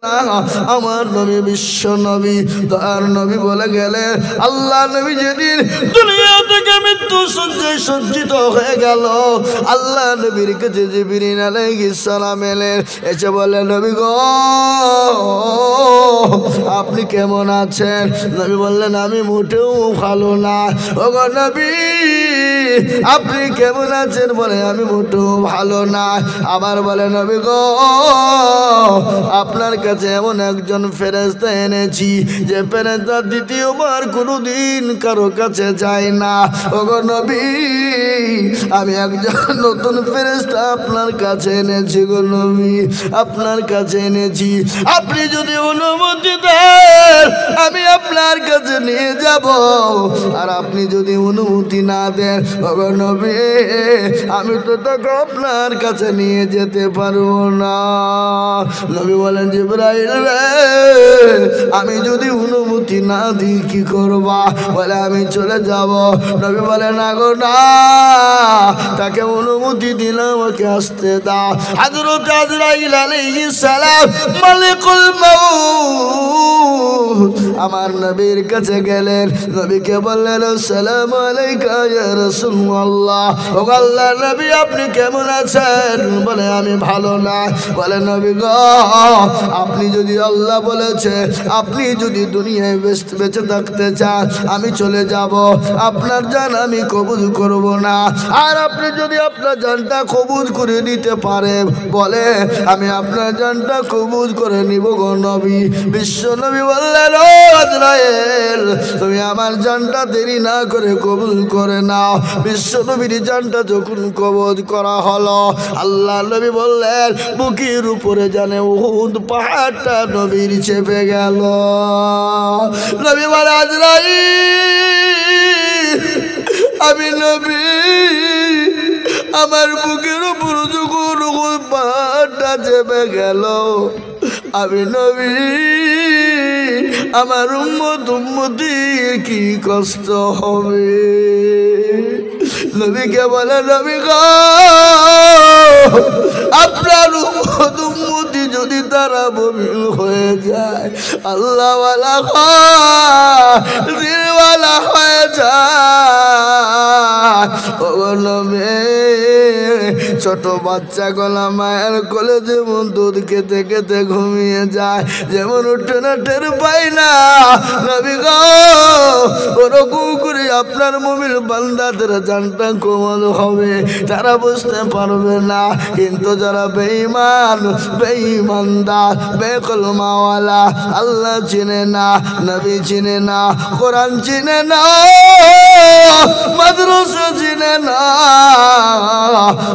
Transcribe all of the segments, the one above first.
আমার নবী বিশ্ব নবী তার নবী বলে গেলেন আল্লাহ নবী যেদিন দুনিয়া থেকে মৃত্যু সজ্জায় সজ্জিত হয়ে গেল আল্লাহ নবীর কাছে জিবরিল আলাইহিস সালাম এলেন এসে বলে নবী গো আপনি কেমন আছেন নবী বললেন আমি মোটেও ভালো না ওগো নবী আপনি কেমন আছেন বলে আমি মোটেও ভালো না আবার বলে নবী গো আপনার কাছে এমন একজন ফেরেশতা এনেছি যে ফেরেশতা দ্বিতীয়বার কোনোদিন কারো কাছে যায় না ওগো নবী আমি একজন নতুন ফেরেশতা আপনার কাছে এনেছি গো নবী আপনার কাছে এনেছি আপনি যদি অনুমতি দেন আমি আপনার কাছে নিয়ে যাব আর আপনি যদি অনুমতি না দেন ওগো নবী আমি তো তাকে আপনার কাছে নিয়ে যেতে পারবো না নবী বলেন জিবরাইল রে আমি যদি অনুমতি না দিই কি করবা বলে আমি চলে যাব নবী বলে না গো না তাকে অনুমতি দিলাম আমাকে আসতে দাও হযরত আজরাইল আলাইহিস সালাম মালিকুল মাউত আমার নবীর কাছে গেলেন নবীকে বললেন আসসালামু আলাইকা ইয়া রাসূলুল্লাহ ও আল্লাহর নবী আপনি কেমন আছেন বলে আমি ভালো না বলে নবী গো আপনি যদি আল্লাহ বলেছে আপনি যদি দুনিয়ায় বেঁচে থাকতে চান আমি চলে যাব আপনার জান আমি কবুল করব না আর আপনি যদি আপনার জানটা কবুল করে দিতে পারেন বলে আমি আপনার জানটা কবুল করে নিব গো নবী বিশ্ব নবী বললেন ও আজরাইল তুমি আমার জানটা দেরি না করে কবুল করে নাও বিশ্ব নবীর জানটা যখন কবুল করা হলো আল্লাহ নবী বললেন বুকের উপরে জানে উহুদ পাহাড়টা নবীর চেপে গেল নবী বলে আজরাইল আমি নবী আমার বুকের উপর যখন উহুদ পাহাড়টা চেপে গেল আমি নবী আমার উম্মতির কি কষ্ট হবে নবীকে বলে নবী গো আপনার উম্মতি যদি তারা মুমিন হয়ে যায় আল্লাহ ওয়ালা দিলওয়ালা হয়ে যায় ও নবী ছোট বাচ্চা গলা মায়ের কোলে যেমন দুধ খেতে খেতে ঘুমিয়ে যায় যেমন উঠে না টের পাই না নবী গো ওরকম করে আপনার মুমিন বান্দাদের জানটা কোমল হবে তারা বুঝতে পারবে না কিন্তু যারা বেঈমান বেঈমানদার বেকলমাওয়ালা আল্লাহ চিনে না নবী চিনে না কোরআন চিনে না মাদ্রাসা চিনে না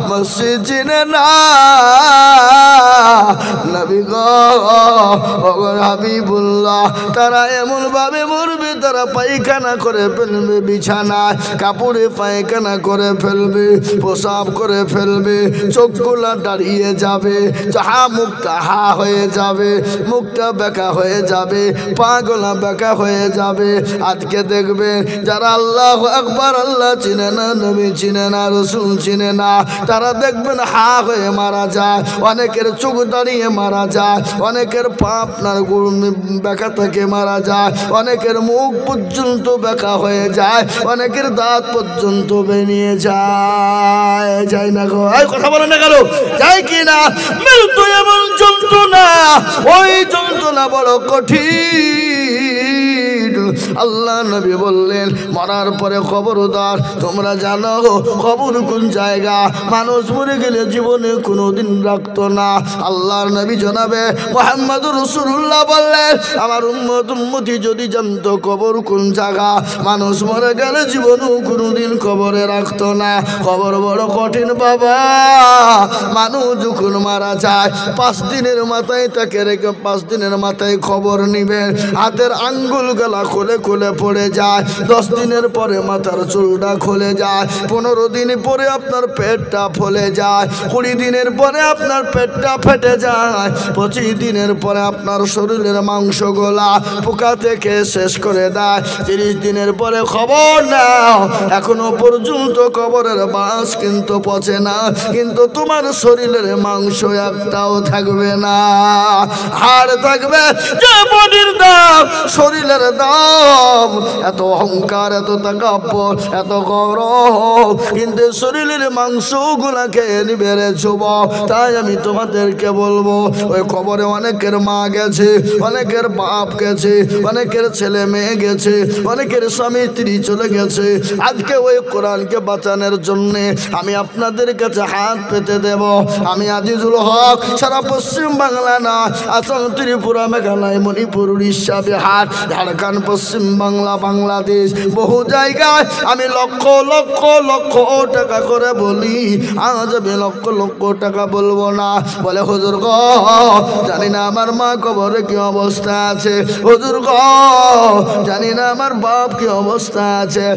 মসজিদ চিনে না নবী গো ওগো হাবিবুল্লাহ তারা এমন ভাবে মরবে তারা পায়খানা করে ফেলবে বিছানায় কাপড়ে পায়খানা করে ফেলবে প্রসাব করে ফেলবে চোখগুলা দাঁড়িয়ে যাবে চাহা মুখটা হা হয়ে যাবে মুখটা বেঁকা হয়ে যাবে পাগলা বেঁকা হয়ে যাবে আজকে দেখবে যারা আল্লাহ আকবার আল্লাহ চিনে না নবী চিনে না রসুল চিনে না তারা দেখবেন হা হয়ে মারা যায় অনেকের চোখ দাঁড়িয়ে মারা যায় অনেকের পা আপনার বেঁকা থেকে মারা যায় অনেকের মুখ পর্যন্ত বেঁকা হয়ে যায় অনেকের দাঁত পর্যন্ত বেরিয়ে যায় না গো এই কথা বলে না গেল যায় কি না মৃত্যু এমন যন্ত্রণা ওই যন্ত্রণা বড় কঠিন আল্লাহ নবী বললেন মরার পরে খবরদার তোমরা জানো খবর কোন জায়গা মানুষ মরে গেলে জীবনে কোনোদিন রাখতো না আল্লাহর নবী জনাবে মুহাম্মদুর রাসূলুল্লাহ বললেন আমার উম্মতি যদি জানতো কবর কোন জায়গা মানুষ মরে গেলে জীবনে কোনোদিন কবরে রাখতো না কবর বড় কঠিন বাবা মানুষ যখন মারা যায় 5 দিনের মাথায় তাকে রেখে 5 দিনের মাথায় খবর নিবেন হাতের আঙ্গুল গলা খুলে খুলে পড়ে যায়, 10 দিনের পরে মাথার চুলটা খুলে যায়, 15 দিন পরে আপনার পেটটা ফুলে যায়, 20 দিনের পরে আপনার পেটটা ফেটে যায়, 25 দিনের পরে আপনার শরীরের মাংসগুলা পোকা থেকে শেষ করে দেয়, 30 দিনের পরে খবর নাও এখনো পর্যন্ত কবরের বাঁশ কিন্তু পচে না, কিন্তু তোমার শরীরের মাংস একটাও থাকবে না, হাড় থাকবে যে বডির দাম শরীরের দাম। এত অহংকার, এত তাকাব্বর, এত গৌরব, কিন্তু শরীরের মাংসগুলাকে নিবেড়ে ছোব। তাই আমি তোমাদেরকে বলবো, ওই কবরে অনেকের মা গেছে, অনেকের বাপ গেছে, অনেকের ছেলে মেয়ে গেছে, অনেকের স্বামী স্ত্রী চলে গেছে। আজকে ওই কোরআনকে বাঁচানোর জন্য আমি আপনাদের কাছে হাত পেতে দেব। আমি আজিজুল হক সারা পশ্চিম বাংলা না, আসাম, ত্রিপুরা, মেঘালয়, মণিপুর, উড়িষ্যা, বিহার, ঝাড়খণ্ড, পশ্চিম বাংলা, বাংলাদেশ, বহু জায়গায় আমি লক্ষ লক্ষ লক্ষ টাকা করে বলি। আজ আমি লক্ষ লক্ষ টাকা বলবো না। বলে হুজুর গো, জানি না আমার মা কবরে কি অবস্থা আছে, হুজুর গো জানি না আমার বাপ কি অবস্থা আছে,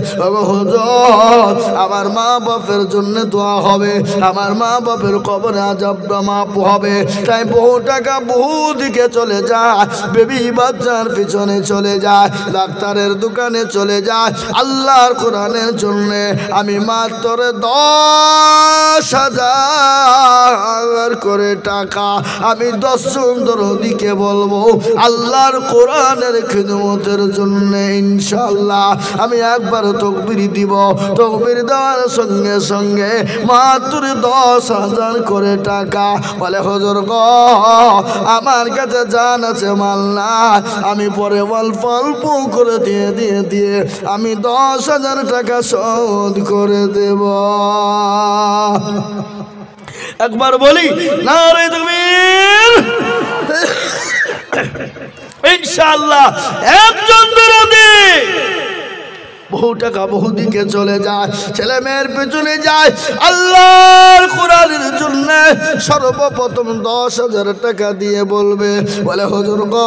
হুজুর আমার মা বাপের জন্য দোয়া হবে, আমার মা বাপের কবরে আযাবটা মাফ হবে। তাই বহু টাকা বহু দিকে চলে যায়, বেবি বাচ্চার পিছনে চলে যায়, ডাক্তারের দোকানে চলে যায়। আল্লাহর কোরআনের জন্য আমি মাত্র 10,000 করে টাকা আমি 10 জন দরদিকে বলবো আল্লাহর কোরআনের খিদমতের জন্য। ইনশাআল্লাহ আমি একবার তাকবীর দিব, তাকবীর দেওয়ার সঙ্গে সঙ্গে মাত্র 10,000 করে টাকা। বলে হুজুর গো, আমার কাছে জান আছে মাল না, আমি পরে অল্প অল্প করে দিয়ে দিয়ে দিয়ে আমি 10,000 টাকা শোধ করে দেব। একবার বলি নারে তাকবীর। ইনশাআল্লাহ একজন দরদি বহু টাকা বহু দিকে চলে যায়, ছেলে মেয়ের পেছনে যায়, আল্লাহর কোরআনের জন্য সর্বপ্রথম 10,000 টাকা দিয়ে বলবে, বলে হুজুর গো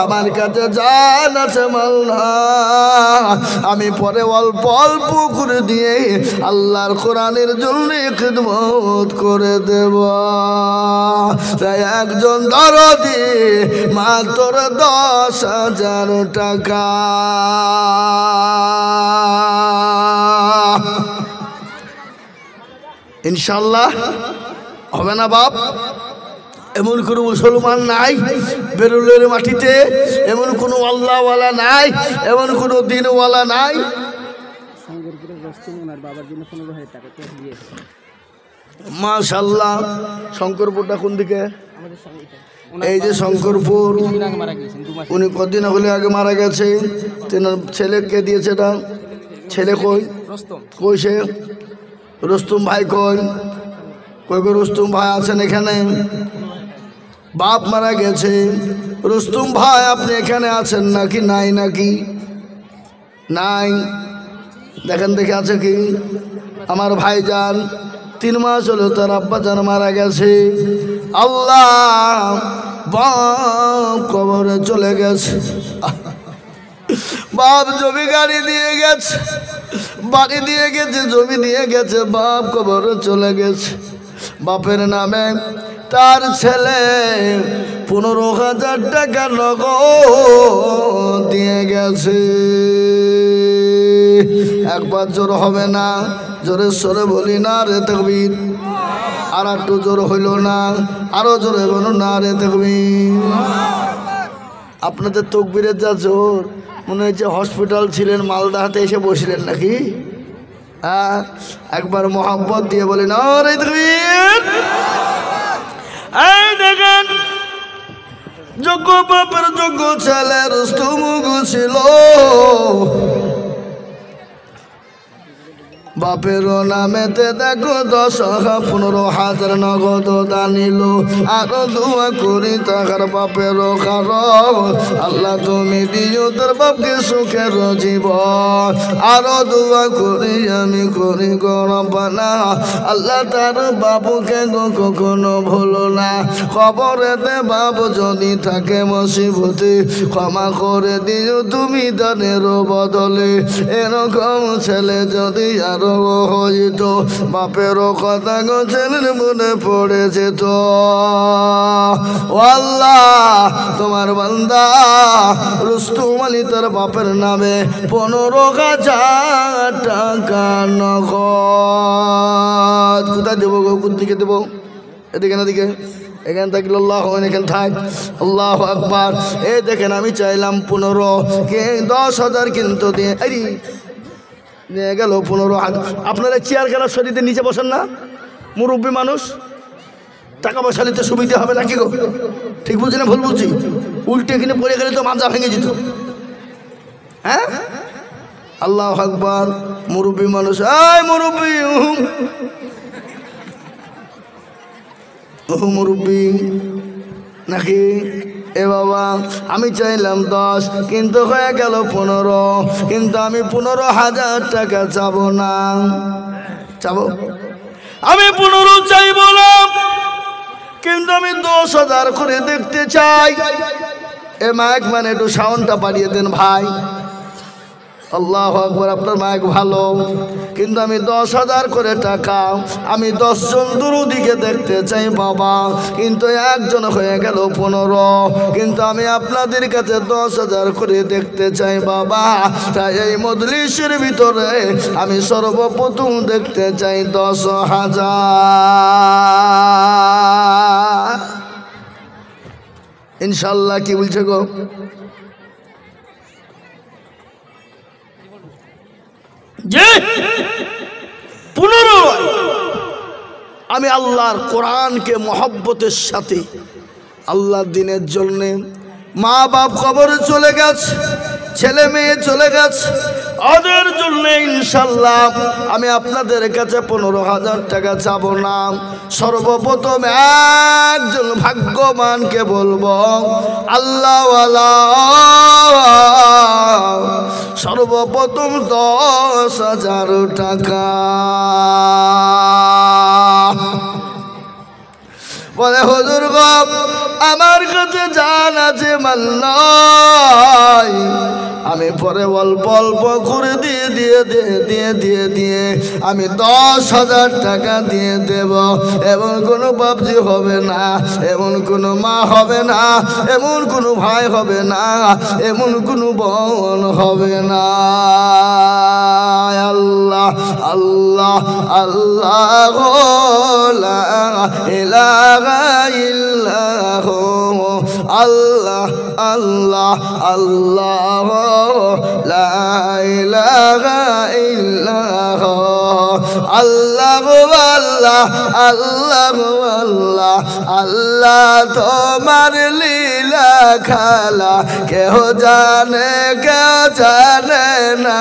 আমার কাছে জান আছে মাল না, আমি পরে অল্প অল্প করে দিয়ে আল্লাহর কোরআনের জন্য খিদমত করে দেব। তাই একজন দরদি মাত্র 10,000 টাকা। ইনশাআল্লাহ হবে না বাপ? এমন কোনো মুসলমান নাই বেরুলের মাটিতে, এমন কোনো আল্লাহওয়ালা নাই, এমন কোনো দিনওয়ালা নাই। মাশাআল্লাহ। শঙ্করপুরটা কোন দিকে? এই যে শঙ্করপুর, উনি কদিন হলে আগে মারা গেছে। ছেলেকে দিয়েছে এটা, ছেলে কই? কই সে? রুস্তম ভাই কই? কই কই রুস্তম ভাই আছেন এখানে? বাপ মারা গেছে। রুস্তম ভাই আপনি এখানে আছেন নাকি? নাই নাকি? নাই। দেখেন দেখে আছে কি? আমার ভাইজান 3 মাস হলো তার আব্বাজান মারা গেছে। আল্লাহ, বাপ কবরে চলে গেছে। বাপ জমি গাড়ি দিয়ে গেছে, বাড়ি দিয়ে গেছে, জমি দিয়ে গেছে, বাপ কবরে চলে গেছে। বাপের নামে তার ছেলে 15,000 টাকা নগদ দিয়ে গেছে। একবার জোর হবে না? জোরে সরে বলি না রে তাকবীর। আর একটু জোর হইল না? আরো জোরে বলো না রে তাকবীর। আপনাদের তাকবীরের যা জোর, মনে হচ্ছে হসপিটাল ছিলেন, মালদাতে এসে বসলেন নাকি? হ্যাঁ, একবার মোহাম্মত দিয়ে বলি না রে তাকবীর। এই দেখেন, যোগ্য বাপের যোগ্য ছেলে রুস্তম ছিল। বাপেরও নামেতে দেখো 10,000-15,000 নগদ দানিল। আরো দোয়া করি তাহার বাপেরও কারণ আল্লাহ তুমি দিও তোর বাপকে সুখের জীবন। আরো দোয়া করি আমি করি গরবানা আল্লাহ তার বাবুকে গো কখনো ভুলো না। খবরেতে বাবু যদি থাকে মুসিবতে ক্ষমা করে দিও তুমি দানের বদলে। এরকম ছেলে যদি আরো হইতো বাপেরও কথা গো ছেলের মনে পড়ে যেত। ও আল্লাহ তোমার বান্দা রুস্তম আলী তার বাপের নামে 15,000 টাকা নগদ। কোথায় দেবো গো? কোন দিকে দেবো? এদিকে না দিকে? এখানে থাকলে আল্লাহ এখানে থাক। আল্লাহ আকবার। এই দেখেন আমি চাইলাম 15 কে 10,000 কিন্তু দিয়ে নিয়ে গেল 15,000। আপনারা চেয়ার খেলার শরীরে নিচে বসেন না? মুরব্বী মানুষ, টাকা পয়সা নিতে সুবিধা হবে নাকি গো? ঠিক বলছি না ভুল বলছি? উল্টে কিনে পড়ে গেলে তো মাজা ভেঙে যেত। হ্যাঁ আল্লাহ আকবার। মুরব্বী মানুষ, এই মুরব্বী মুরব্বী নাকি? এ বাবা আমি চাইলাম 10 কিন্তু হয়ে গেল 15। কিন্তু আমি 15,000 টাকা চাবো না। চাবো আমি 15 চাইবো না, কিন্তু আমি 10,000 করে দেখতে চাই। এ মাইক মানে একটু সাউন্ডটা বাড়িয়ে দেন ভাই। আল্লাহ আকবার। আপনার মাইক ভালো, কিন্তু আমি 10,000 করে টাকা আমি 10 জন দুরুদিকে দেখতে চাই বাবা, কিন্তু একজন হয়ে গেল 15। কিন্তু আমি আপনাদের কাছে 10,000 করে দেখতে চাই বাবা। তাই এই মজলিসের ভিতরে আমি সর্বপ্রথম দেখতে চাই 10,000 ইনশাল্লাহ। কি বলছে গো? যে 15 আমি আল্লাহর কোরআনকে মহব্বতের সাথে আল্লাহর দিনের জন্যে, মা বাপ কবরে চলে গেছে, ছেলে মেয়ে চলে গেছে, ওদের জন্য ইনশাল্লাহ আমি আপনাদের কাছে 15,000 টাকা চাবো না। সর্বপ্রথম একজন ভাগ্যবানকে বলবো আল্লাহওয়ালা, সর্বপ্রথম 10,000 টাকা। বলে হুজুর গো আমার কাছে জান আছে মাল নাই, আমি পরে অল্প অল্প করে দিয়ে আমি 10,000 টাকা দিয়ে দেব। এমন কোনো বাপজি হবে না, এমন কোনো মা হবে না, এমন কোনো ভাই হবে না, এমন কোনো বোন হবে না। আল্লাহ আল্লাহ আল্লাহ লা ইলাহা ইল্লাহু, আল্লাহ আল্লাহ আল্লাহ লা ইলাহা ইল্লাহু, আল্লাহ আল্লাহ আল্লাহ আল্লাহ আল্লাহ তোমার লীলা খেলা কেহ জানে না।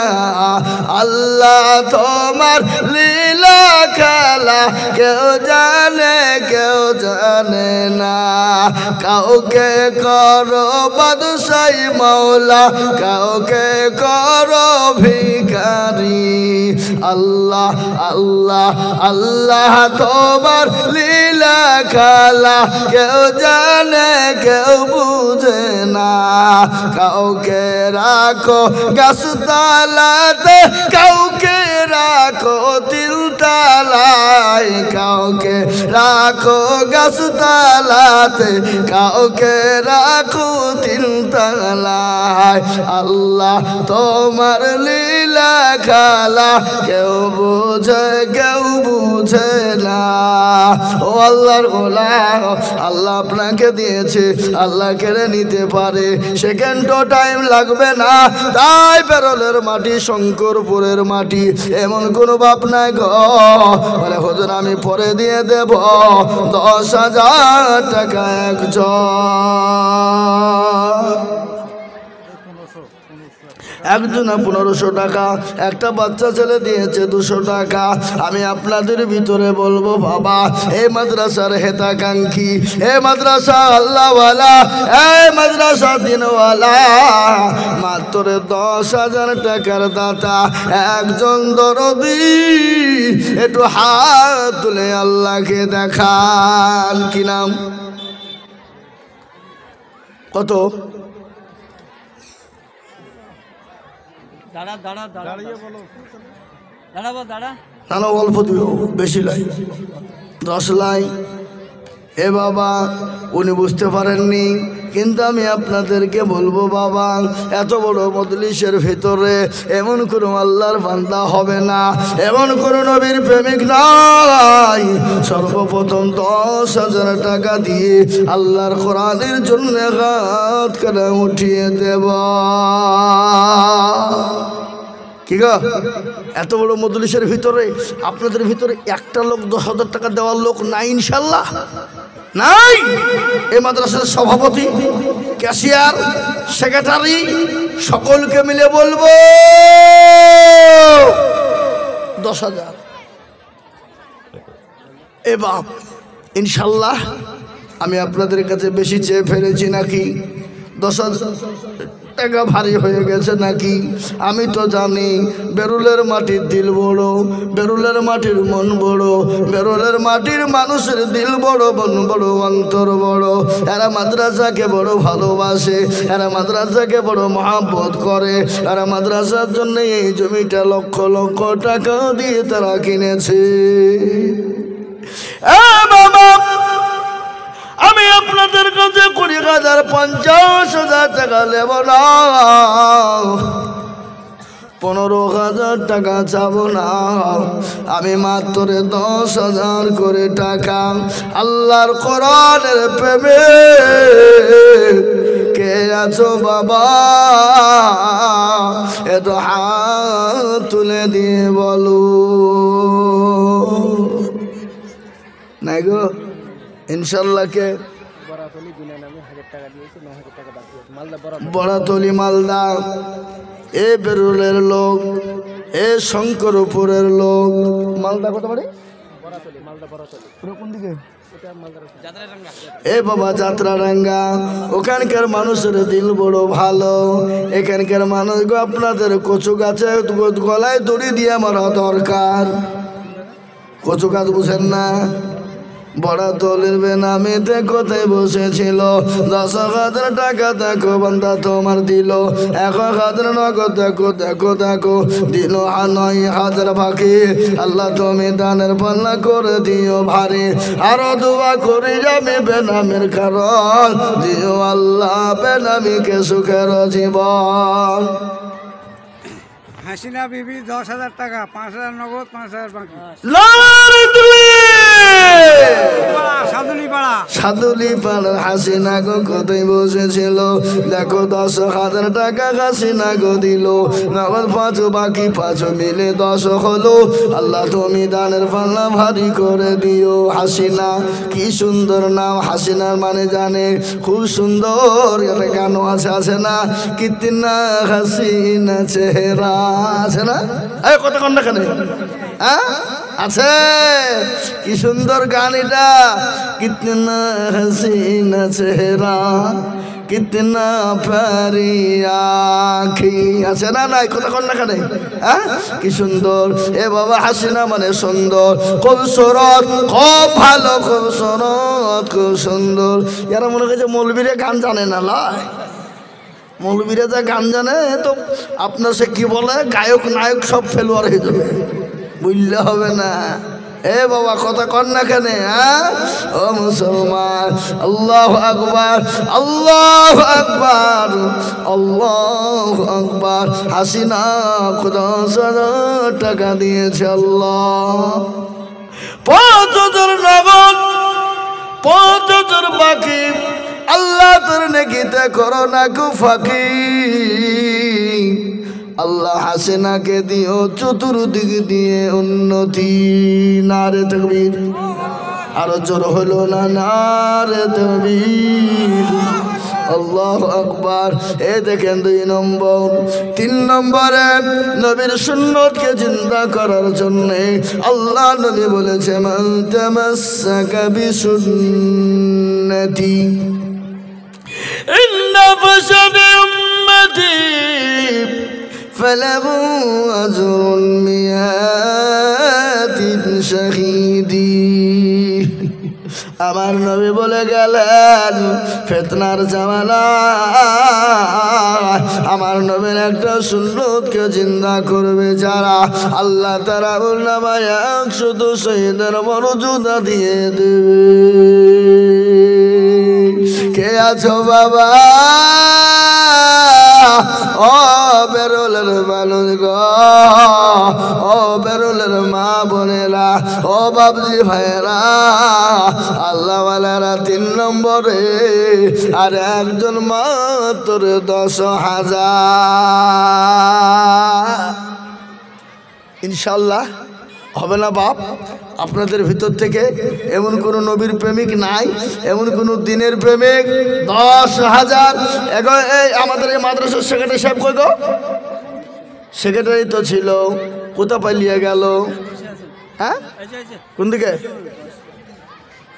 আল্লাহ তোমার লীলা খেলা কেউ জানে না। কাউকে করো বাদশাহী মৌলা, কাউকে করো ভিখারি। আল্লাহ আল্লাহ আল্লাহ তোমার লীলা খেলা কেউ জানে কেউ বুঝে না। কাউকে রাখো গাছতলাতে, কাউকে রাখো তিলতলায়, কাউকে রাখো গাছতলাতে, কাউকে রাখো তিলতলায়। আল্লাহ তোমার লীলা খেলা কেউ বুঝে না। ও আল্লাহর গোলাম, আল্লাহ আপনাকে দিয়েছে, আল্লাহ কেড়ে নিতে পারে, সেকেন্ডও টাইম লাগবে না। তাই পেরলের মাটি, শঙ্করপুরের মাটি, এমন কোনো বাপ নাই গো বলে হুজুর আমি পরে দিয়ে দেব 10,000 টাকা একজন। একজনা 1500 টাকা, একটা বাচ্চা ছেলে দিয়েছে 200 টাকা। আমি আপনাদের ভিতরে বলবো বাবা, এই মাদ্রাসার হেতাকাঙ্ক্ষী, এই মাদ্রাসা আল্লাহওয়ালা, এই মাদ্রাসা দিনওয়ালা, মাত্র 10,000 টাকার দাতা একজন দরদি, একটু হাত তুলে আল্লাহকে দেখান। কি নাম? কত? না অল্প দিও, বেশি লাই, 10 লাই। এ বাবা, উনি বুঝতে পারেননি, কিন্তু আমি আপনাদেরকে বলবো বাবা, এত বড় মজলিসের ভিতরে এমন কোনো আল্লাহর বান্দা হবে না, এমন কোনো নবীর প্রেমিক নাই। সর্বপ্রথম 10,000 টাকা দিয়ে আল্লাহর কোরআনের জন্য হাত করে উঠিয়ে দেব। কি গো, এত বড় মজলিসের ভিতরে আপনাদের ভিতরে একটা লোক 10,000 টাকা দেওয়ার লোক নাই? ইনশাল্লাহ নাই। এই মাদ্রাসার সভাপতি, ক্যাশিয়ার, সেক্রেটারি সকলকে মিলে বলবো 10,000। এ বাপ, ইনশাল্লাহ আমি আপনাদের কাছে বেশি চেয়ে ফেলেছি নাকি? 10,000 টাকা ভারী হয়ে গেছে নাকি? আমি তো জানি বেরুলের মাটির দিল বড়, বেরুলের মাটির মন বড়, বেরুলের মাটির মানুষের দিল বড়, মন বড়, অন্তর বড়। এরা মাদ্রাসাকে বড় ভালোবাসে, এরা মাদ্রাসাকে বড় মহাব্বত করে, এরা মাদ্রাসার জন্য এই জমিটা লক্ষ লক্ষ টাকা দিয়ে তারা কিনেছে। বাবা, আমি আপনাদের কাছে 20,000 50,000 টাকা নেব না, 15,000 টাকা চাবো না। আমি মাত্র 10,000 করে টাকা আল্লাহর কোরআনের প্রেমে কে আছো বাবা, এত হাত তুলে দিয়ে বলো নাই গো। ইনশাল্লাহ কে? বড়াতলি মালদা। এ বেরুলের লোক, এ শঙ্করপুরের লোক। মালদা কত বাড়ি? কোন দিকে? এ বাবা যাত্রারাঙ্গা। ওখানকার মানুষের দিল বড় ভালো। এখানকার মানুষ আপনাদের কচু গাছে গলায় দড়ি দিয়ে মারা দরকার। কচু গাছ বুঝেন না? বড়াতলের বেনামিতে কোথায় বসেছিল 10,000 টাকা দেখো বান্দা তোমার দিল, 1,000 নগদ দেখো দেখো দেখো দিল 9,000 বাকি। আল্লাহ তুমি দানের পাল্লা করে দিও ভারী, আরো দোয়া করি আমি বেনামের কারণ দিও আল্লাহ বেনামিকে সুখের জীবন। হাসিনা বিবি 10,000 টাকা, 5,000 নগদ, 5,000 বাকি। সাদুলি পাড়ার হাসিনা গো কোথায় বসেছিল দেখো 10,000 টাকা হাসিনা গো দিল, নগদ 5 বাকি 5 মিলে 10 হলো। আল্লাহ তুমি দানের পাল্লা ভারী করে দিও। হাসিনা কি সুন্দর নাম, হাসিনার মানে জানে খুব সুন্দর। একটা গানও আছে না, কিতনা হাসিনা চেহারা, আছে না? এই কথা কন না কেন? হ্যাঁ আছে, কি সুন্দর গান এটা। কিতনা হাসিনা চেহারা, কিতনা প্যারি আঁখি, আছে না? নাই কথা কন না কেন? হ্যাঁ কি সুন্দর। এ বাবা হাসিনা মানে সুন্দর, খুব সুরত, খুব ভালো, খুব সুরত, খুব সুন্দর। এরা মনে করছে মৌলবীরা গান জানে না। লাই, মৌলবীরা যা গান জানে তো আপনার সে কি বলে গায়ক নায়ক সব ফেলোয়ার হয়ে যাবে, বুঝলে হবে না। এ বাবা কথা কর না কেন? হ্যাঁ ও মুসলমান, আল্লাহু আকবার, আল্লাহু আকবার, আল্লাহু আকবার। হাসিনা 10,000 টাকা দিয়েছে আল্লাহ, 5,000 নগদ, 5,000 বাকি। আল্লাহ তোর নেকিতে করো না কু ফাঁকি। আল্লাহ হাসিনাকে দিও চতুর্দিক দিয়ে উন্নতি। নারে তাকবীর, আরো জোর হলো না নারে তাকবীর। আল্লাহু আকবার। এই দেখেন 2 নম্বর। 3 নম্বরে নবীর সুন্নতকে জিন্দা করার জন্য আল্লাহ নবী বলেছে মান তামাসসাকা বিসুন্নতি ইন্না ফাসাদ উম্মতি ফালাহু আজরুন মিয়াতিন শাহীদি। আমার নবী বলে গেলেন ফিতনার জামানা আমার নবীর একটা সুন্নতকে জিন্দা করবে যারা আল্লাহ তাআলা ওর নামায় 100 শহীদের মর্যাদা দিয়ে দেবে। কে আছো বাবা? ও বেরোলের মানুষ গো, ও বেরোলের মা বোনেরা, ও বাবজি ভাইরা, আল্লাহ ওয়ালারা 3 নম্বরে আর একজন মাত্র 10,000। ইনশাল্লাহ হবে না বাপ? আপনাদের ভিতর থেকে এমন কোনো নবীর প্রেমিক নাই, এমন কোনো দিনের প্রেমিক? 10,000। এই আমাদের এই মাদ্রাসার সেক্রেটারি সাহেব কই গো? সেক্রেটারি তো ছিল, কোথা পালিয়ে গেল? হ্যাঁ, কোন দিকে?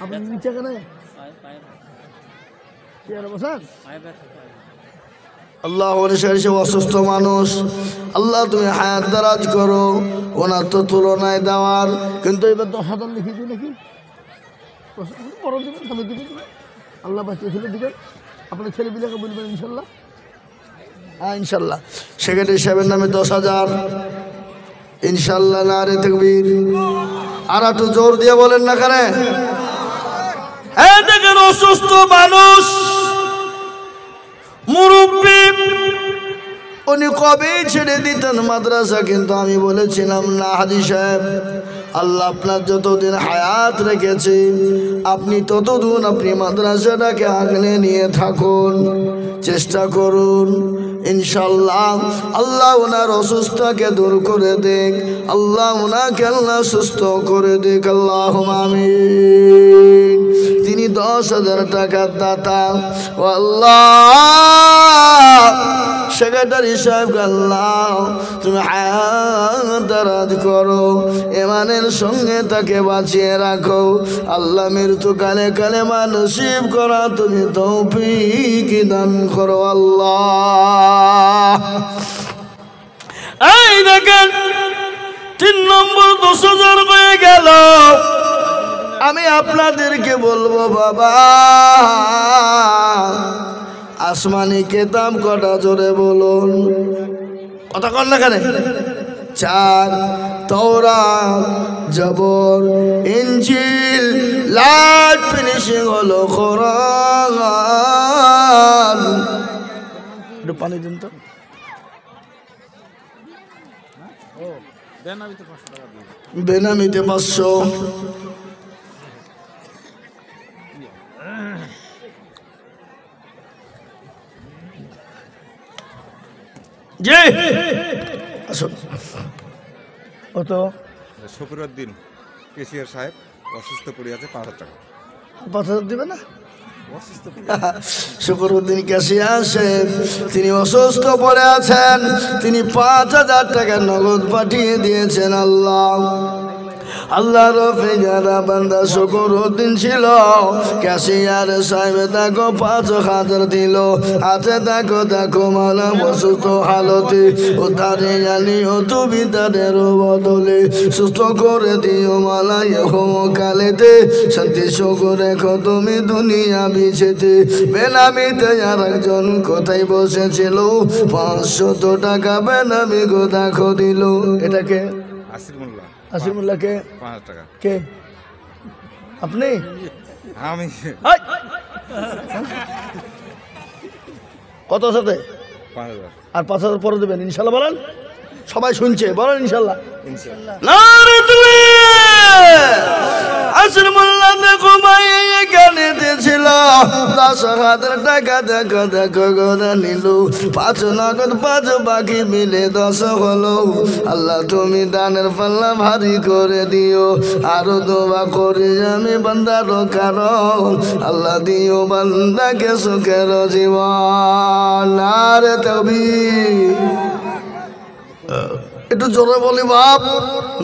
আপনি নিচে কেন বসান? আল্লাহ অসুস্থ মানুষ, আল্লাহ তুমি হায়াত দারাজ করো, ওনার তো তুলনায় দেওয়ার। কিন্তু এবার 10,000 লিখে দিই নাকি? আল্লাহ বাঁচিয়েছিল দিবেন, আপনার ছেলেপিলাকে বলবেন ইনশাল্লাহ। হ্যাঁ ইনশাল্লাহ। সেক্রেটারি সাহেবের নামে 10,000 ইনশাল্লাহ। নারে তাকবীর। আর একটু জোর দিয়ে বলেন না কেন? হ্যাঁ দেখেন অসুস্থ মানুষ, মুরব্বী, উনি কবে ছেড়ে দিতেন মাদ্রাসা, কিন্তু আমি বলেছিলাম না হাজী সাহেব, আল্লাহ আপনার যতদিন হায়াত রেখেছে আপনি ততদিন আপনি মাদ্রাসাটাকে আগলে নিয়ে থাকুন, চেষ্টা করুন। ইনশাল্লাহ আল্লাহ ওনার অসুস্থতাকে দূর করে দেখ, আল্লাহ ওনাকে আল্লাহ সুস্থ করে দেখ, আল্লাহুম্মা আমিন। তিনি 10,000 টাকার দাতা। ও আল্লাহ, সেক্রেটারি সাহেব আল্লাহ তুমি হায়াত দারাজ করো, ইমানের সঙ্গে তাকে বাঁচিয়ে রাখো। আল্লাহ মৃত্যুকালে কালেমা নসিব করা তুমি তৌফিক দান করো আল্লাহ। এই দেখেন 3 নম্বর 10,000 হয়ে গেল। আমি আপনাদেরকে বলবো বাবা, আসমানি কেতাব কটা জোরে বলুন, কথা কন না কেন? 4, তাওরাত, জবর, ইনজিল, লাস্ট ফিনিশিং হলো কোরআন। একটু পানি দিন তো। বেনামিতে 500। জি আসুন। কত? শফিউদ্দিন কেশিয়ার সাহেব অসুস্থ পড়ে আছে, 5,000 টাকা। 5,000 দিবে না? শফিউদ্দিন কেশিয়ার সাহেব তিনি অসুস্থ পড়ে আছেন, তিনি 5,000 টাকা নগদ পাঠিয়ে দিয়েছেন। আল্লাহ আল্লাহ রফে যারা বান্দা শফিউদ্দিন ছিল, ক্যাশিয়ার সাহেব দেখো 5,000 দিল। আছে দেখো দেখো মালা অসুস্থ হালতে, উদ্ধারে জানি ও তুমি তাদের বদলে সুস্থ করে দিও মালা হোম কালেতে, শান্তি সুখ রেখো তুমি দুনিয়া বিছেতে। বেনামিতে আর একজন কোথায় বসেছিল, 500 টাকা বেনামি গো দেখো দিল। এটাকে আসির মোল্লাকে 5,000 টাকা। কে আপনি? আমি কত সাথে? 5,000। আর 5,000 পরে দেবেন ইনশাল্লাহ। বলেন, সবাই শুনছে, বলেন ইনশাল্লাহ। ইনশাআল্লাহ। নারে তুই আসির মোল্লা আল্লাহ ঘুমাইয়ে এখানে দিয়েছিল 10,000 টাকা দেখো দেখো গোদা নিল 5 নগদ 5 বাকি মিলে 10 হলো আল্লাহ তুমি দানের পাল্লা ভারী করে দিও আরো দোয়া করি আমি বান্দার কারণ আল্লাহ দিও বান্দাকে সুখের জীবন নারে তাকবীর একটু জোরে বলি বাপ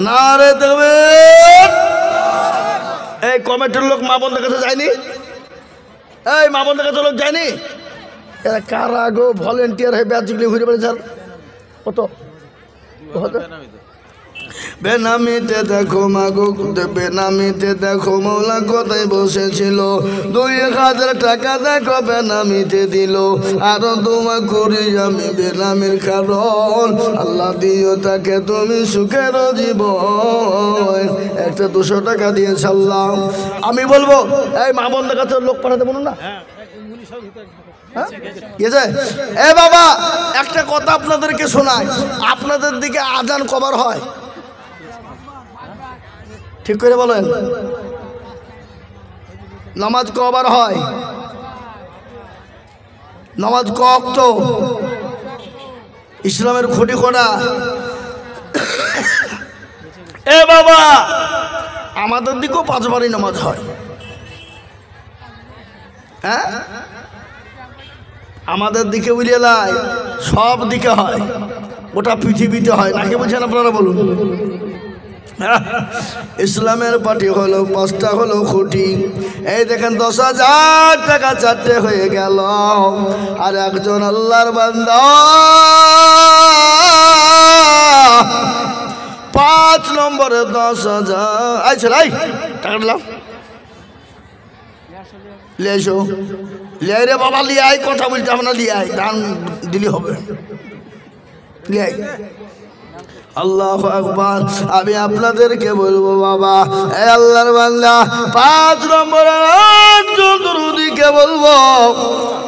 নারে তাকবীর এই কমিটির লোক মা বোনদের কাছে যায়নি এই মা বোনদের কাছে লোক যায়নি এরা কারা গো ভলেন্টিয়ার হয়ে ব্যাচগুলি ঘুরে বেড়ে স্যার কত বেনামিতে দেখো মাগো বেনামিতে দেখো মৌলা কোথায় বসেছিল 2,000 টাকা দেখো বেনামিতে দিল আরো দোয়া করি আমি বেনামির কারণ আল্লাহ দিও তাকে তুমি সুখের জীবন একটা 200 টাকা দিয়ে ছাড়লাম আমি বলবো এই মা বোনদের কাছে লোক পাঠাতে বলুন না এ বাবা একটা কথা আপনাদেরকে শোনায় আপনাদের দিকে আজান কবার হয় ঠিক করে বলেন নামাজ কবার হয় নামাজ কত ইসলামের খুঁটি কোটা এ বাবা আমাদের দিকেও 5 বারই নামাজ হয় হ্যাঁ আমাদের দিকে বুঝিয়ে লাই সব দিকে হয় ওটা পৃথিবীতে হয় নাকি বলছেন আপনারা বলুন ইসলামের পার্টি হলো 5টা হলো খুঁটি এই দেখেন 10,000 টাকা 4টে হয়ে গেল আর একজন আল্লাহর বান্দা 5 নম্বরে 10,000 আইছে রাই টাকা দিলাম ले एसो ले रे बाबा ले आई कथा बोलते हम ना ले आई दान दिली হবে ले आई আল্লাহু আকবার আমি আপনাদেরকে বলবো বাবা এই আল্লাহর বান্দা 5 নম্বরের একজন দরুদিকে বলবো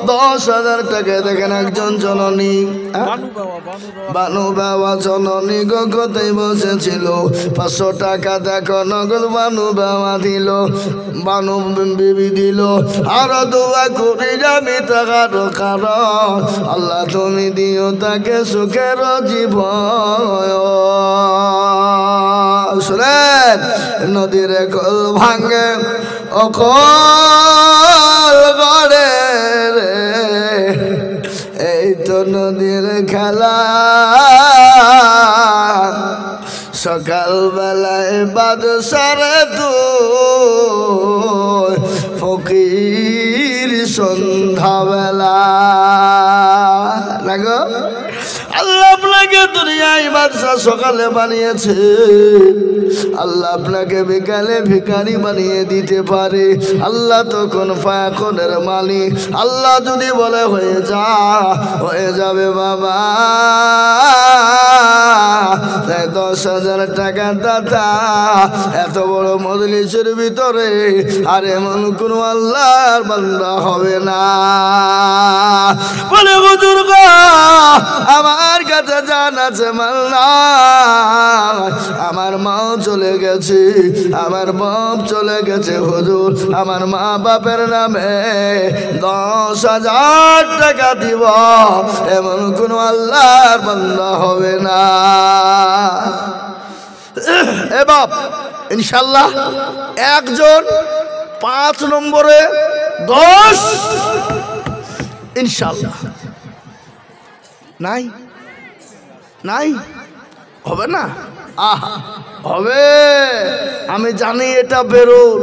10,000 টাকা দেখেন একজন জননী বানু বাবা জননী গো কোথায় বসেছিল 500 টাকা দেখো নগদ বানু বাবা দিল বানু বিবি দিল আর দোয়া করি আমি তার কারণ আল্লাহ তুমি দিও তাকে সুখের জীবন শুনেন নদীর কল ভাঙে অকল গড়ে রে এই তো নদীর খেলা সকালবেলায় বাদশারে তুই ফকির সন্ধ্যাবেলা লাগো আল্লাহ আপনাকে দুনিয়ায় বাদশা সকালে বানিয়েছে আল্লাহ আপনাকে বিকালে ভিখারি বানিয়ে দিতে পারে আল্লাহ তো কোন ফায়াকুনের মালিক আল্লাহ যদি বলে হয়ে যা হয়ে যাবে বাবা 10,000 টাকা দাদা এত বড় মজলিসের ভিতরে আর এমন কোন আল্লাহর বান্দা হবে না বলে হুজুর গো আমার কাছে জান আছে মাল নাই আমার মাও চলে গেছে আমার বাপ চলে গেছে হুজুর আমার মা বাপের নামে 10,000 টাকা দিব এমন কোন আল্লাহর বান্দা হবে না এ বাপ ইনশাআল্লাহ একজন 5 নম্বরে 10 ইনশাআল্লাহ নাই নাই হবে না আহা হবে আমি জানি এটা বেরোল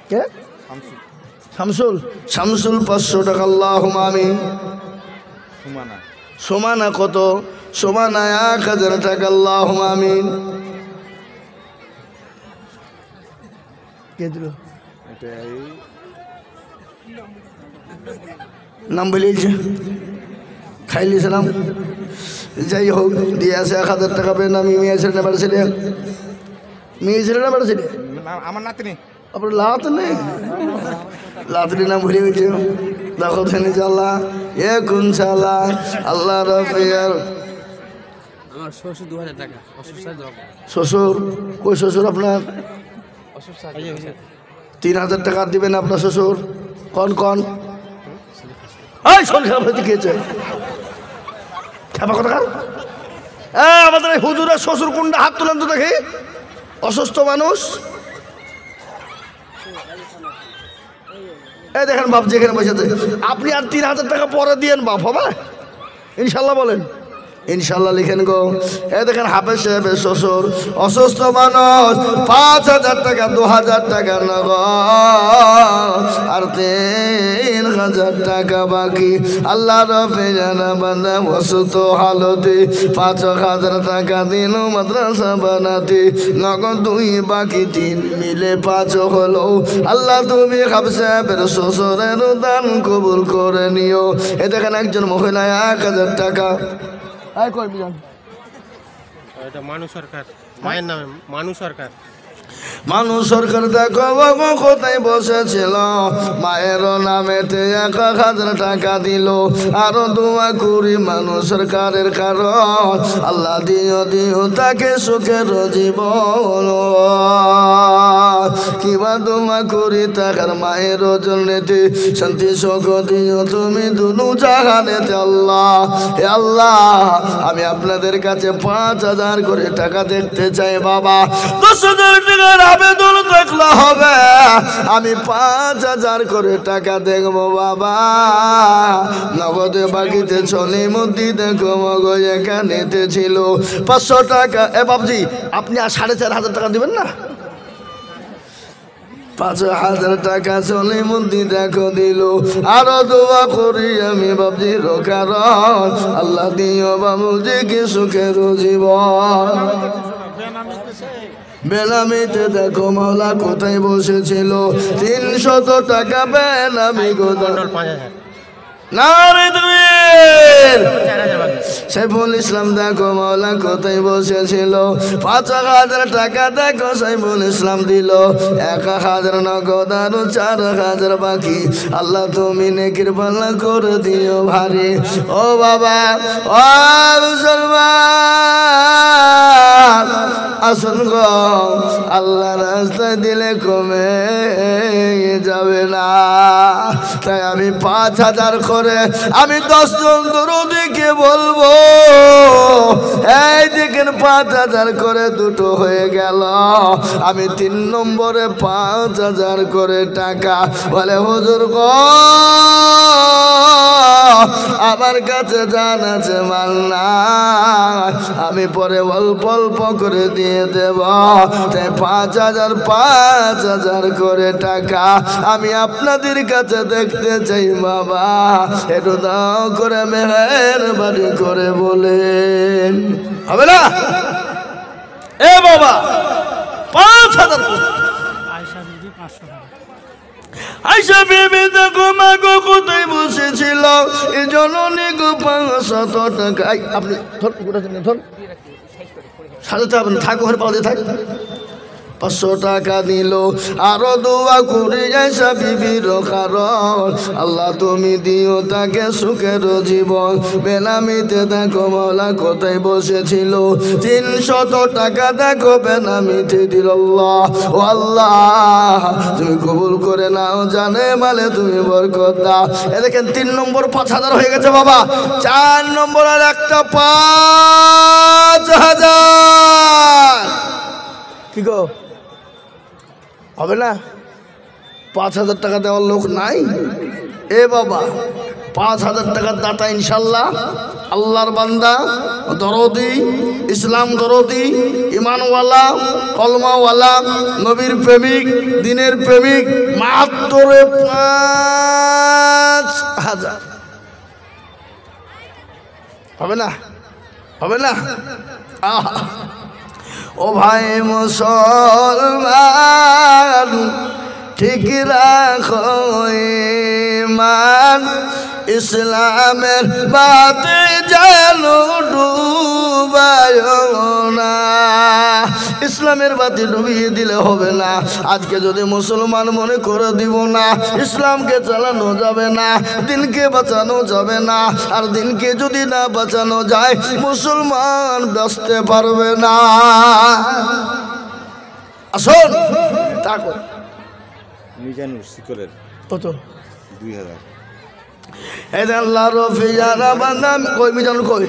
কে শামসুল শামসুল 500 টাকা আল্লাহুম্মা আমিন সোমানা কত সোমানা 1,000 টাকা আল্লাহুম্মা আমিন কে দিল নাম বলেছে খাইলিছিলাম যাই হোক দিয়ে আসে 1,000 টাকা পেয়ে নামি মেয়ে ছেলে না বাড়ি ছেলে মেয়ে ছেলে না বাড়ি ছেলে আমার নাতনি আপনার লাতনি লাতনি নাম ভুলে গেছে দেখো ধেনি চাল্লা এ কোন চালা আল্লাহ রফিয়ার আমার শ্বশুর 2000 টাকা অসুস্থ জব শ্বশুর কই শ্বশুর আপনার অসুস্থ 3000 টাকা দিবেন আপনার শ্বশুর কোন কোন এই শোন খারাপ হইতে গিয়েছে খাবা কথা কার আমাদের এই হুজুরের শ্বশুর কোনটা হাত তুলেন তো দেখি অসুস্থ মানুষ এই দেখেন বাপ যেখানে বসে আছে আপনি আর 3000 টাকা পরে দিয়েন বাপ হবে ইনশাল্লাহ বলেন ইনশাল্লাহ লিখেন গো এ দেখেন হাফেজ সাহেবের শ্বশুর অসুস্থ মানুষ 5000 টাকা 2000 টাকা নগদ আর 3000 টাকা বাকি আল্লাহ রফে জানা বান্দা অসুস্থ হালতে 5000 টাকা দিল মাদ্রাসা বানাতে নগদ 2 বাকি 3 মিলে 5 হলো আল্লাহ তুমি হাফেজ সাহেবের শ্বশুরের দান কবুল করে নিও এ দেখেন একজন মহিলা 1000 টাকা এটা মানু সরকার মায়ের নামে মানু সরকার মানুষ সরকার দেখো বাবু কোথায় বসেছিল মায়ের নামেতে 1000 টাকা দিল আরো দোয়া করি মানুষ সরকারের কারণ আল্লাহ দিও দিও তাকে সুখের জীবন কিবা দোয়া করি তাকার মায়ের জন্যতে শান্তি সুখ দিও তুমি দুনু জাহানেতে আল্লাহ হে আল্লাহ আমি আপনাদের কাছে 5000 করে টাকা দেখতে চাই বাবা 10000 টাকার আবেদন দেখলে হবে আমি 5000 করে টাকা দেখবো বাবা নগদে বাকিতে চলে মধ্যে দেখো মগো এখানেতে ছিল 500 টাকা এ বাবজি আপনি আর 4500 টাকা দিবেন না 5000 টাকা চলে মন্দি দেখো দিল আরো দোয়া করি আমি বাবজির কারণ আল্লাহ দিও বাবুজি কি সুখের জীবন বেনামিতে দেখো মাওলা কোথায় বসেছিল 300 টাকা বেনামি গোদাম 5000 নারে তুমি সাইফুল ইসলাম দেখো মাওলা কোথায় বসেছিল 5000 টাকা দেখো সাইফুল ইসলাম দিল 1000 নগদ আর 4000 বাকি আল্লাহ তুমি নেকির পাল্লা করে দিও ভারী ও বাবা ও মুসলমান আসুন গো আল্লাহ রাস্তায় দিলে কমে যাবে না তাই আমি 5000 করে আমি 10 জন দরদিকে বলবো এই দেখেন 5000 করে দুটো হয়ে গেল আমি 3 নম্বরে 5000 করে টাকা বলে হুজুর গো আমার কাছে জান আছে মাল না আমি পরে অল্প অল্প করে দিয়ে দেব তাই 5000 করে টাকা আমি আপনাদের কাছে দেখতে চাই বাবা একটু দাও করে মেহেরবানি করে বলেন হবে না এ বাবা 5000 আইসা বেবি দেখো মা গো কোথায় বসেছিল এই জননী গো 500 টাকা আপনি ধর সাজাতে হবে না থাক ওখানে পাওয়া যায় থাক 500 টাকা দিল আরো দোয়া করে আইসা বিবির কারণ আল্লাহ তুমি দিও তাকে সুখের জীবন বেনামিতে দেখো মাওলা কোথায় বসেছিল 300 টাকা দেখো বেনামিতে দিল আল্লাহ ও আল্লাহ তুমি কবুল করে নাও জানে মালে তুমি বরকত দাও এ দেখেন 3 নম্বর 5000 হয়ে গেছে বাবা 4 নম্বর আর একটা 5000 কি গো হবে না 5000 টাকা দেওয়ার লোক নাই এ বাবা 5000 টাকার দাতা ইনশাল্লাহ আল্লাহর বান্দা দরদি ইসলাম দরদি ইমানওয়ালা কলমাওয়ালা নবীর প্রেমিক দিনের প্রেমিক মাত্র 5000 হবে না হবে না ও ভাই মুসলমান ঠিক রাখো ঈমান ইসলামের বাতে যেন ডুবায়ো না। ইসলামের বাতি ডুবিয়ে দিলে হবে না। আজকে যদি মুসলমান মনে করে দিব না ইসলামকে চালানো যাবে না, দিনকে বাঁচানো যাবে না, আর দিনকে যদি না বাঁচানো যায় মুসলমান বাঁচতে পারবে না। আসুন তাকো মিজানুর শিকলের কত 2000 এই আল্লাহ রফিয়ানা বান্দা কই মিজান কই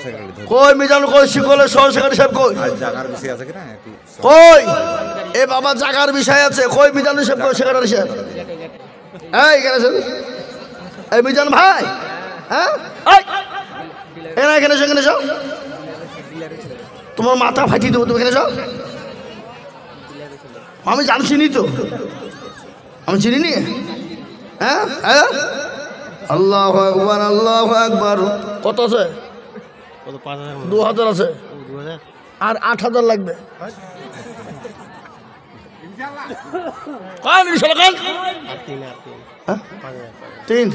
সেক্রেটারি কই মিজান কই শিকলে সহসেক্রেটারি সাহেব কই আর জায়গার বিষয় আছে কিনা একটু কই এ বাবা জাগার বিষয় আছে কই মিজান সাহেব কই সেক্রেটারি সাহেব এই এখানে আছেন এই মিজান ভাই হ্যাঁ এই এখানে এসো এখানে এসো তোমার মাথা ফাটিয়ে দেবো তুমি এখানে এসো আমি জানছি নি তো আমি চিনি নি হ্যাঁ হ্যাঁ আল্লাহু আকবার আল্লাহু আকবার কত আছে কত 5000 2000 আছে 2000 আর 8000 লাগবে কান ইনশাআল্লাহ কান আর 3 হ্যাঁ 5000 তিন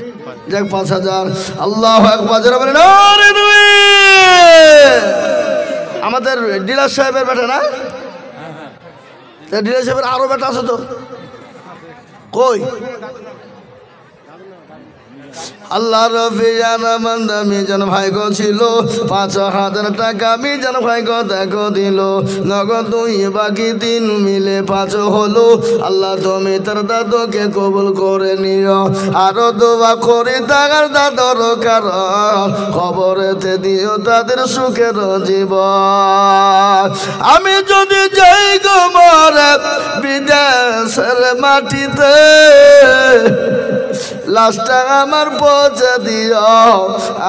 যাক 5000 আল্লাহু আকবার যারা বলেন আরে দুই আমাদের ডিলার সাহেবের বেটা না ডিলার সাহেবের আরো বেটা আছে তো কই আল্লাহ রফিয়ানা বান্দা মিজান ভাই গো ছিল 5000 টাকা মিজান ভাই গো দেখো দিল নগদ 2 বাকি 3 মিলে 5 হলো। আল্লাহ তুমি তার দাদুকে কবুল করে নিও, আরো দোয়া করে তার দাদুর কারণ খবরেতে দিও তাদের সুখের জীবন। আমি যদি যাই গো মরে বিদেশের মাটিতে লাশটা আমার পৌঁছে দিও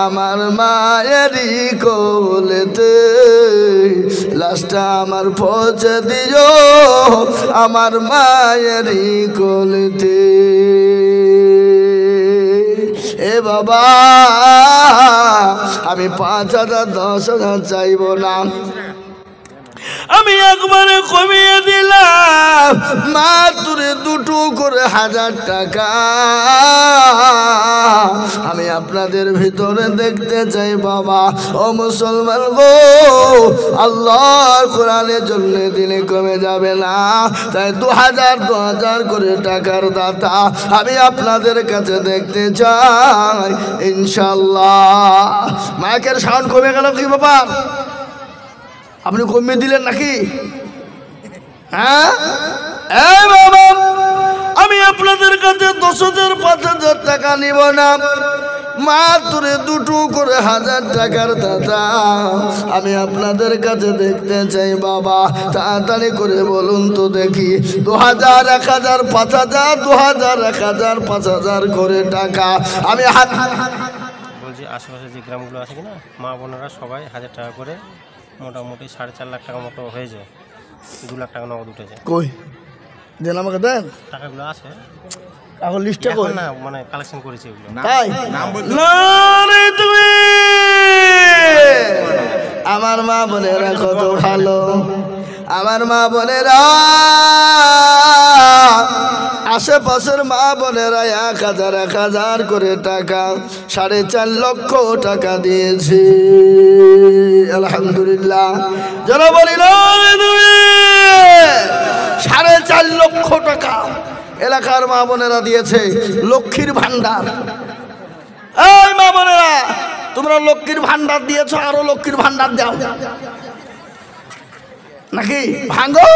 আমার মায়েরই কোলেতে, লাশটা আমার পৌঁছে দিও আমার মায়েরই কোলেতে। এ বাবা আমি 5000 10,000 চাইব না, আমি একবারে কমিয়ে দিলাম মাত্র 2 করে 1000 টাকা। আমি আপনাদের ভিতরে দেখতে চাই বাবা ও মুসলমান গো, আল্লাহর কোরআনের জন্য দিনে কমে যাবে না, তাই 2000 করে টাকার দাতা আমি আপনাদের কাছে দেখতে চাই ইনশাআল্লাহ। মাইকের সাউন্ড কমে গেল কি বাবা? আপনি কমিয়ে দিলেন নাকি? হ্যাঁ এই বাবা আমি আপনাদের কাছে 10,000 5,000 টাকা নিব না, মাত্র 2 করে 1000 টাকার দাদা আমি আপনাদের কাছে দেখতে চাই বাবা। তাড়াতাড়ি করে বলুন তো দেখি 2000 1000 5000 2000 1000 5000 করে টাকা আমি হাত বলছি আশেপাশে যে গ্রামগুলো আছে কিনা মা বোনেরা সবাই 1000 টাকা করে মোটামুটি 4.5 লাখ টাকা মতো হয়ে যায়, 2 লাখ টাকা নগদ উঠে যায়। কই দেন আমাকে দেন টাকাগুলো আছে এখন লিস্টটা কই না, মানে কালেকশন করেছি এগুলো। তাই নাম বলতে না রে তুমি আমার মা বোনেরা কত ভালো, আমার মা বোনেরা আশেপাশের মা বোনেরা 1000 করে টাকা 4.5 লক্ষ টাকা দিয়েছে আলহামদুলিল্লাহ। যারা বলি না রে তুমি 4.5 লক্ষ টাকা এলাকার মা বোনেরা দিয়েছে লক্ষ্মীর ভান্ডার। এই মা বোনেরা তোমরা লক্ষ্মীর ভান্ডার দিয়েছো, আরো লক্ষ্মীর ভান্ডার দাও নাকি ভাঙো।